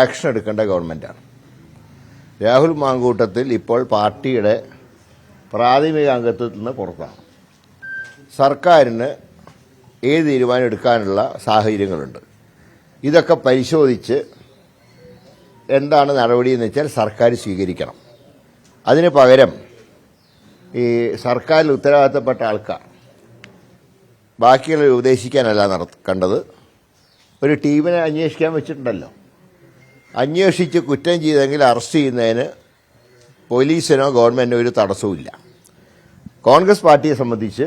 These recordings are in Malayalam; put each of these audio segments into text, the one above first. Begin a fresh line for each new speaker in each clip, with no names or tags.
ആക്ഷൻ എടുക്കേണ്ട ഗവൺമെൻറ്റാണ്. രാഹുൽ മാങ്കൂട്ടത്തിൽ ഇപ്പോൾ പാർട്ടിയുടെ പ്രാഥമിക അംഗത്വത്തിൽ നിന്ന് പുറത്താണ്. സർക്കാരിന് ഏത് തീരുമാനം എടുക്കാനുള്ള സാഹചര്യങ്ങളുണ്ട്. ഇതൊക്കെ പരിശോധിച്ച് എന്താണ് നടപടിയെന്ന് വെച്ചാൽ സർക്കാർ സ്വീകരിക്കണം. അതിന് പകരം ഈ സർക്കാരിൽ ഉത്തരവാദിത്തപ്പെട്ട ആൾക്കാർ ബാക്കിയുള്ളവരെ ഉപദേശിക്കാനല്ല കണ്ടത്. ഒരു ടീമിനെ അന്വേഷിക്കാൻ വെച്ചിട്ടുണ്ടല്ലോ. അന്വേഷിച്ച് കുറ്റം ചെയ്തെങ്കിൽ അറസ്റ്റ് ചെയ്യുന്നതിന് പോലീസിനോ ഗവൺമെൻറ്റിനോ ഒരു തടസ്സവുമില്ല. കോൺഗ്രസ് പാർട്ടിയെ സംബന്ധിച്ച്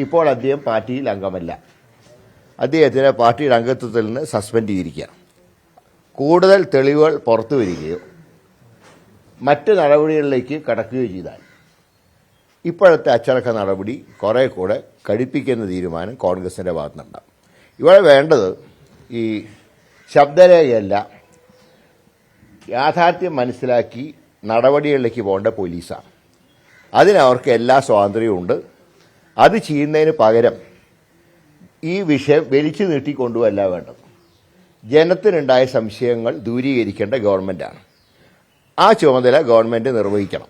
ഇപ്പോൾ അദ്ദേഹം പാർട്ടിയിൽ അംഗമല്ല. അദ്ദേഹത്തിനെ പാർട്ടിയുടെ അംഗത്വത്തിൽ നിന്ന് സസ്പെൻഡ് ചെയ്തിരിക്കുകയാണ്. കൂടുതൽ തെളിവുകൾ പുറത്തു വരികയോ മറ്റ് നടപടികളിലേക്ക് കടക്കുകയോ ചെയ്താൽ ഇപ്പോഴത്തെ അച്ചടക്ക നടപടി കുറേ കൂടെ കടുപ്പിക്കുന്ന തീരുമാനം കോൺഗ്രസിൻ്റെ ഭാഗത്തുനിന്നുണ്ടാകും. ഇവിടെ വേണ്ടത് ഈ ശബ്ദരേഖയല്ല, യാഥാർത്ഥ്യം മനസ്സിലാക്കി നടപടികളിലേക്ക് പോകേണ്ട പോലീസാണ്. അതിനവർക്ക് എല്ലാ സ്വാതന്ത്ര്യവും ഉണ്ട്. അത് ചെയ്യുന്നതിന് പകരം ഈ വിഷയം വലിച്ചു നീട്ടിക്കൊണ്ടുവല്ല വേണ്ടത്. ജനത്തിനുണ്ടായ സംശയങ്ങൾ ദൂരീകരിക്കേണ്ട ഗവൺമെൻറ്റാണ്. ആ ചുമതല ഗവൺമെൻറ് നിർവഹിക്കണം.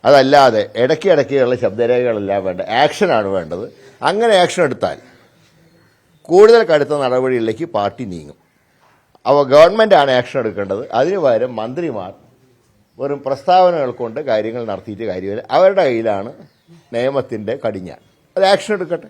അതല്ലാതെ ഇടയ്ക്കിടയ്ക്കുള്ള ശബ്ദരേഖകളെല്ലാം വേണ്ട, ആക്ഷനാണ് വേണ്ടത്. അങ്ങനെ ആക്ഷൻ എടുത്താൽ കൂടുതൽ കടുത്ത നടപടികളിലേക്ക് പാർട്ടി നീങ്ങും. അപ്പോൾ ഗവൺമെൻറ്റാണ് ആക്ഷൻ എടുക്കേണ്ടത്. അതിനു പകരം മന്ത്രിമാർ വെറും പ്രസ്താവനകൾ കൊണ്ട് കാര്യങ്ങൾ നടത്തിയിട്ട് കാര്യമില്ല. അവരുടെ കയ്യിലാണ് നിയമത്തിൻ്റെ കടിഞ്ഞാൺ. അത് ആക്ഷൻ എടുക്കട്ടെ.